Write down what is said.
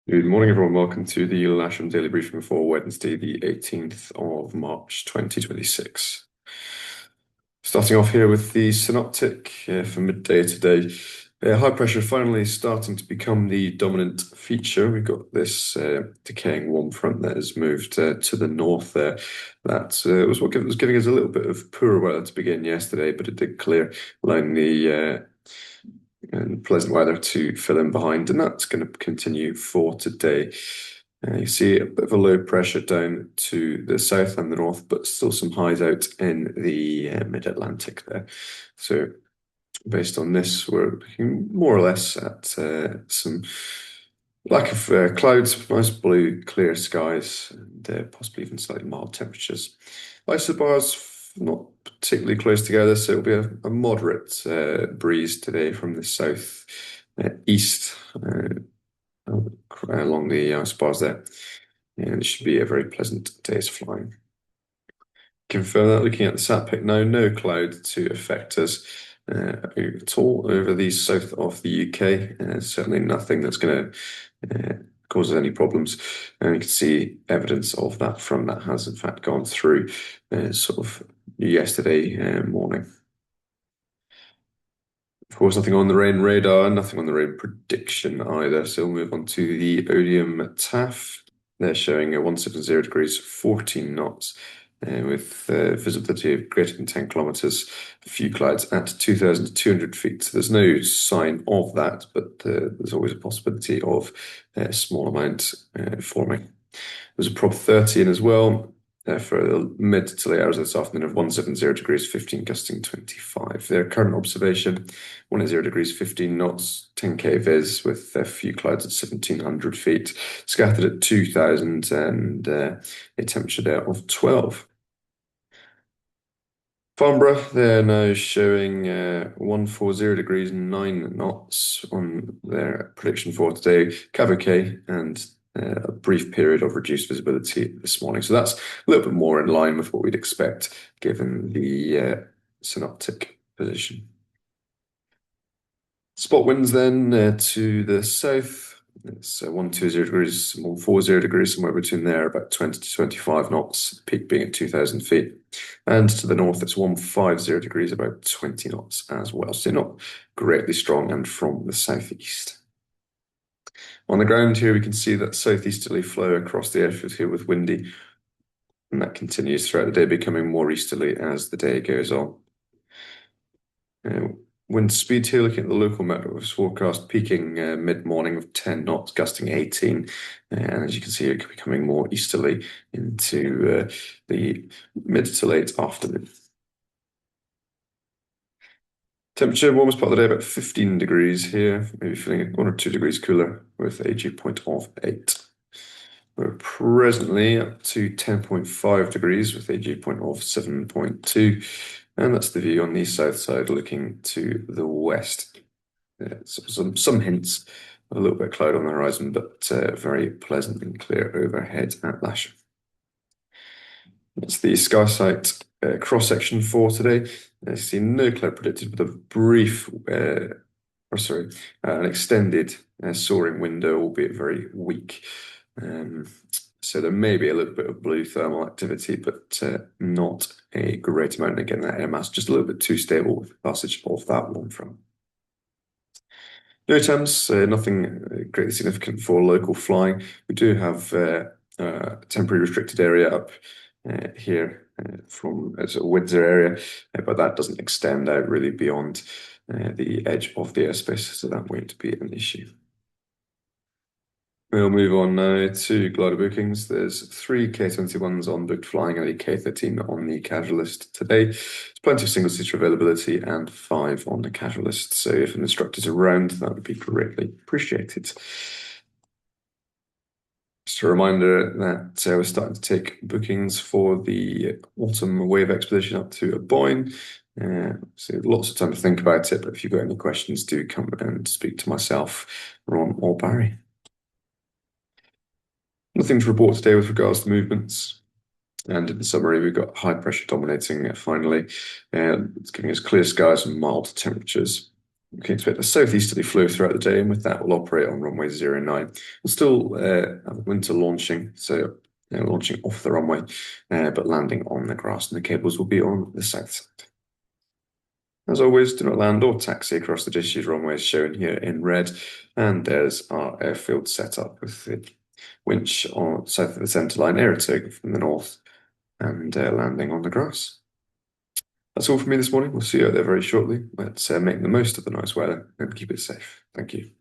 Good morning, everyone. Welcome to the Lasham Daily Briefing for Wednesday, the 18th of March, 2026. Starting off here with the synoptic for midday today. High pressure finally starting to become the dominant feature. We've got this decaying warm front that has moved to the north there. That was giving us a little bit of poor weather to begin yesterday, but it did clear, allowing the and pleasant weather to fill in behind, and that's going to continue for today. You see a bit of a low pressure down to the south and the north, but still some highs out in the mid-Atlantic there. So based on this, we're looking more or less at some lack of clouds, nice blue, clear skies, and possibly even slightly mild temperatures. Isobars not particularly close together, so it'll be a moderate breeze today from the south east along the isobars there. And it should be a very pleasant day's flying. Confirm that looking at the sat pic now, no cloud to affect us at all over the south of the UK. Certainly nothing that's going to cause any problems. And you can see evidence of that from that has in fact gone through sort of yesterday morning. Of course, nothing on the rain radar, nothing on the rain prediction either. So we'll move on to the Odium TAF. They're showing a 170 degrees, 14 knots, with visibility of greater than 10 kilometers, a few clouds at 2,200 feet. So there's no sign of that, but there's always a possibility of a small amount forming. There's a Prop 30 in as well for the mid to late hours of this afternoon of 170 degrees, 15 gusting 25. Their current observation, 10 degrees, 15 knots, 10k vis with a few clouds at 1,700 feet, scattered at 2,000 and a temperature there of 12. Farnborough, they're now showing 140 degrees, 9 knots on their prediction for today. Caboquet and a brief period of reduced visibility this morning. So that's a little bit more in line with what we'd expect given the synoptic position. Spot winds then to the south. It's 120 degrees, 140 degrees, somewhere between there, about 20 to 25 knots, peak being at 2,000 feet. And to the north, it's 150 degrees, about 20 knots as well. So not greatly strong and from the southeast. On the ground here, we can see that southeasterly flow across the airfield here with windy, and that continues throughout the day, becoming more easterly as the day goes on. Wind speed here, looking at the local Met Office forecast, peaking mid-morning of 10 knots, gusting 18. And as you can see, it becoming more easterly into the mid to late afternoon. Temperature, warmest part of the day, about 15 degrees here, maybe feeling 1 or 2 degrees cooler with a dew point of 8. We're presently up to 10.5 degrees with a dew point of 7.2. And that's the view on the south side looking to the west. Some hints of a little bit of cloud on the horizon, but very pleasant and clear overhead at Lasham. That's the sky sight cross-section for today. I see no cloud predicted with a brief, an extended soaring window, albeit very weak. So there may be a little bit of blue thermal activity, but not a great amount. Again, that air mass just a little bit too stable with the passage of that warm front. No temps, nothing greatly significant for local flying. We do have a temporary restricted area up here from a Windsor area, but that doesn't extend out really beyond the edge of the airspace, so that won't be an issue. We'll move on now to glider bookings. There's 3 K21s on booked flying and a K13 on the casual list today. There's plenty of single-seater availability and 5 on the casual list. So if an instructor's around, that would be greatly appreciated. Just a reminder that we're starting to take bookings for the autumn wave expedition up to Aboyne. So lots of time to think about it, but if you've got any questions, do come and speak to myself, Ron, or Barry. Nothing to report today with regards to movements. And in the summary, we've got high pressure dominating finally. It's giving us clear skies and mild temperatures. We can expect a southeasterly flow throughout the day, and with that, we'll operate on runway 09. We'll still have winter launching, so launching off the runway, but landing on the grass, and the cables will be on the south side. As always, do not land or taxi across the disused runways shown here in red, and there's our airfield setup with the winch on south of the centerline, aerotow from the north, and landing on the grass. That's all from me this morning. We'll see you out there very shortly. Let's make the most of the nice weather and keep it safe. Thank you.